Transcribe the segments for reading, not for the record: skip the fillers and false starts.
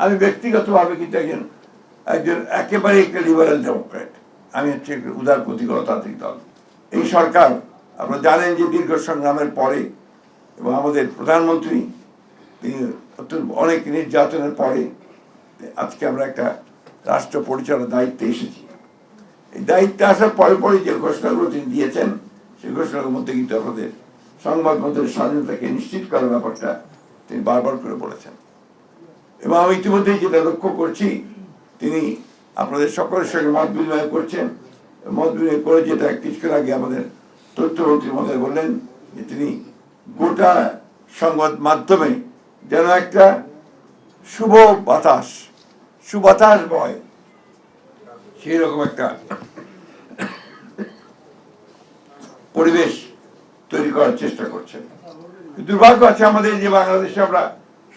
আমি ব্যক্তিগতভাবে কিন্তু একজন একজন একেবারে একটা লিবারেল ডেমোক্র্যাট। আমি হচ্ছে উদারপন্থী গণতান্ত্রিক দল। এই সরকার আপনারা জানেন যে দীর্ঘ সংগ্রামের পরে এবং আমাদের প্রধানমন্ত্রী তিনি অনেক নির্যাতনের পরে আজকে আমরা একটা রাষ্ট্র পরিচালনার দায়িত্বে এসেছি। এই দায়িত্বে আসার পরে পরে যে ঘোষণাগুলো তিনি দিয়েছেন সেই ঘোষণার মধ্যে কিন্তু আমাদের সংবাদ মাধ্যমের স্বাধীনতাকে নিশ্চিত করার ব্যাপারটা তিনি বারবার করে বলেছেন। এবং আমি ইতিমধ্যেই যেটা লক্ষ্য করছি তিনি আপনাদের সকলের সঙ্গে মত বিনিময় করছেন। মত বিনিময় করে যেটা কিছুক্ষণ আগে আমাদের তথ্যমন্ত্রী মহোদয় বললেন যে তিনি গোটা সংবাদ মাধ্যমে যেন একটা সুবাতাস বয় সেই রকম একটা পরিবেশ তৈরি করার চেষ্টা করছেন। দুর্ভাগ্য আছে আমাদের যে বাংলাদেশে আমরা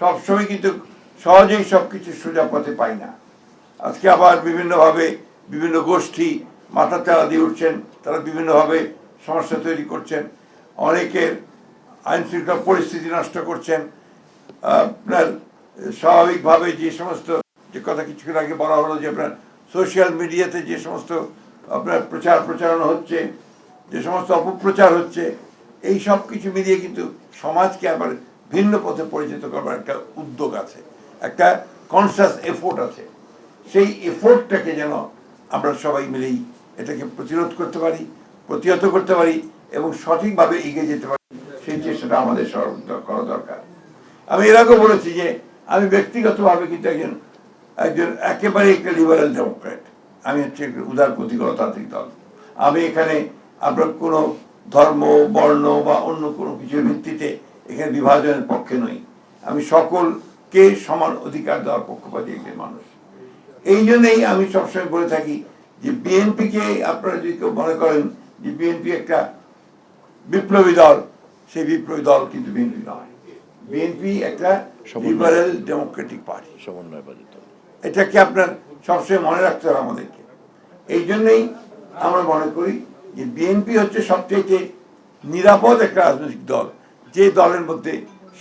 সবসময় কিন্তু সহজেই সবকিছু সোজা পথে পাই না। আজকে আবার বিভিন্নভাবে বিভিন্ন গোষ্ঠী মাথা চাড়া দিয়ে উঠছেন, তারা বিভিন্নভাবে সমস্যা তৈরি করছেন, অনেকের আইন শৃঙ্খলা পরিস্থিতি নষ্ট করছেন। আপনার স্বাভাবিকভাবে যে সমস্ত যে কথা কিছুক্ষণ আগে বলা হলো যে আপনার সোশ্যাল মিডিয়াতে যে সমস্ত আপনার প্রচারণা হচ্ছে, যে সমস্ত অপপ্রচার হচ্ছে, এই সব কিছু মিলিয়ে কিন্তু সমাজকে আবার ভিন্ন পথে পরিচিত করবার একটা উদ্যোগ আছে, একটা কনসাস এফোর্ট আছে। সেই এফোর্টটাকে যেন আমরা সবাই মিলেই এটাকে প্রতিরোধ করতে পারি, প্রতিহত করতে পারি এবং সঠিকভাবে এগিয়ে যেতে পারি, সেই চেষ্টাটা আমাদের করা দরকার। আমি এর আগেও বলেছি যে আমি ব্যক্তিগতভাবে কিন্তু একজন একেবারে একটা লিবারেল ডেমোক্র্যাট। আমি হচ্ছে উদারপন্থী গণতান্ত্রিক দল। আমি এখানে আপনার কোনো ধর্ম, বর্ণ বা অন্য কোনো কিছুর ভিত্তিতে এখানে বিভাজনের পক্ষে নই। আমি সকলকে সমান অধিকার দেওয়ার পক্ষপাতী একজন মানুষ। এই জন্যই আমি সবসময় বলে থাকি যে বিএনপিকে আপনারা যদি কেউ মনে করেন যে বিএনপি একটা বিপ্লবী দল, সেই বিপ্লবী দল কিন্তু বিএনপি নয়। বিএনপি একটা লিবারেল ডেমোক্রেটিক পার্টি, সমন্বয়বাদী দল। এটাকে আপনার সবসময় মনে রাখতে হবে আমাদেরকে। এই জন্যই আমরা মনে করি যে বিএনপি হচ্ছে সবচেয়ে নিরাপদ একটা রাজনৈতিক দল, যে দলের মধ্যে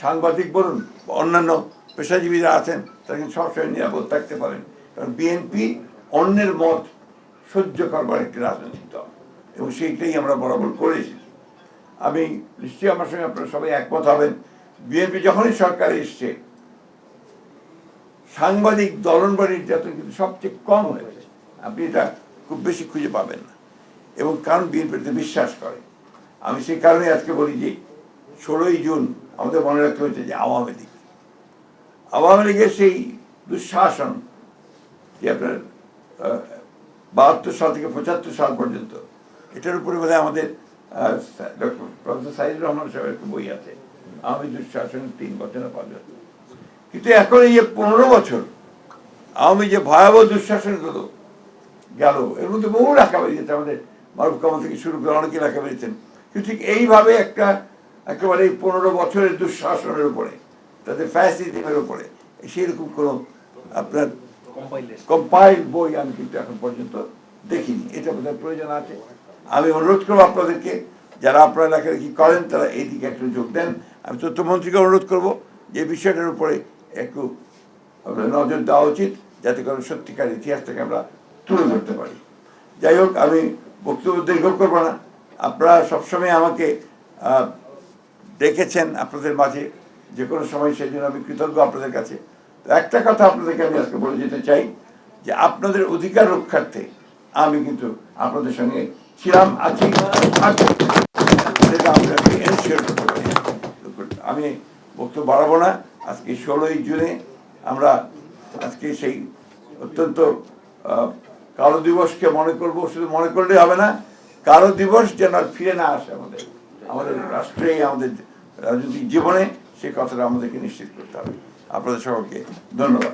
সাংবাদিক বলুন বা অন্যান্য পেশাজীবীরা আছেন তারা কিন্তু সবসময় নিরাপদ থাকতে পারেন। কারণ বিএনপি অন্যের মত সহ্য করবার একটি রাজনৈতিক দল এবং সেইটাই আমরা বরাবর করে এসেছি। আমি নিশ্চয়ই আমার সঙ্গে আপনারা সবাই একমত হবেন, বিএনপি যখনই সরকারে এসছে সাংবাদিক দলনবাড়ি নির্যাতন কিন্তু সবচেয়ে কম হয়েছে। আপনি এটা খুব বেশি খুঁজে পাবেন না এবং কারণ বিএনপিতে বিশ্বাস করে। আমি সেই কারণে আজকে বলি যে 16ই জুন আমাদের মনে রাখতে হয়েছে যে আওয়ামী লীগের সেই দুঃশাসন যে আপনার 72 সাল থেকে 75 সাল পর্যন্ত, এটার উপরে বোধহয় আমাদের ডক্টর প্রফেসর সাইদুর রহমান সাহেবের একটা বই আছে, আওয়ামী দুঃশাসনের 3 বছর না 5 বছর। কিন্তু এখন এই যে 15 বছর আওয়ামী যে ভয়াবহ দুঃশাসন গুলো গেল, এর মধ্যে বহু লেখা বেরিয়েছে, আমাদের মারুফ কামাল থেকে শুরু করে অনেকে লেখা বেরিয়েছেন। কিন্তু ঠিক এইভাবে একেবারে 15 বছরের দুঃশাসনের উপরে, তাদের ফ্যাসিজমের উপরে সেরকম কোনো আপনার কম্পাইল বই আমি কিন্তু এখন পর্যন্ত দেখিনি। এটা বোধহয় প্রয়োজন আছে। আমি অনুরোধ করবো আপনাদেরকে, যারা আপনারা লেখালেখি করেন তারা এই দিকে একটু যোগ দেন। আমি তথ্যমন্ত্রীকে অনুরোধ করবো যে বিষয়টার উপরে একটু আপনার নজর দেওয়া উচিত, যাতে করে সত্যিকার ইতিহাসটাকে আমরা তুলে ধরতে পারি। যাই হোক, আমি বক্তব্য দীর্ঘ করবো না। আপনারা সবসময় আমাকে দেখেছেন আপনাদের মাঝে যে কোনো সময়, সেই জন্য আমি কৃতজ্ঞ আপনাদের কাছে। তো একটা কথা আপনাদেরকে আমি আজকে বলে যেতে চাই যে আপনাদের অধিকার রক্ষার্থে আমি কিন্তু আপনাদের সঙ্গে ছিলাম, আছি, সেটা আপনাকে এনশিওর করতে পারি। আমি বক্তব্য বাড়াবো না। আজকে 16ই জুনে আমরা আজকে সেই অত্যন্ত কালো দিবসকে মনে করবো। শুধু মনে করলেই হবে না, কালো দিবস যেন ফিরে না আসে আমাদের রাষ্ট্রে, আমাদের রাজনৈতিক জীবনে, সে কথাটা আমাদেরকে নিশ্চিত করতে হবে। আপনাদের সকলকে ধন্যবাদ।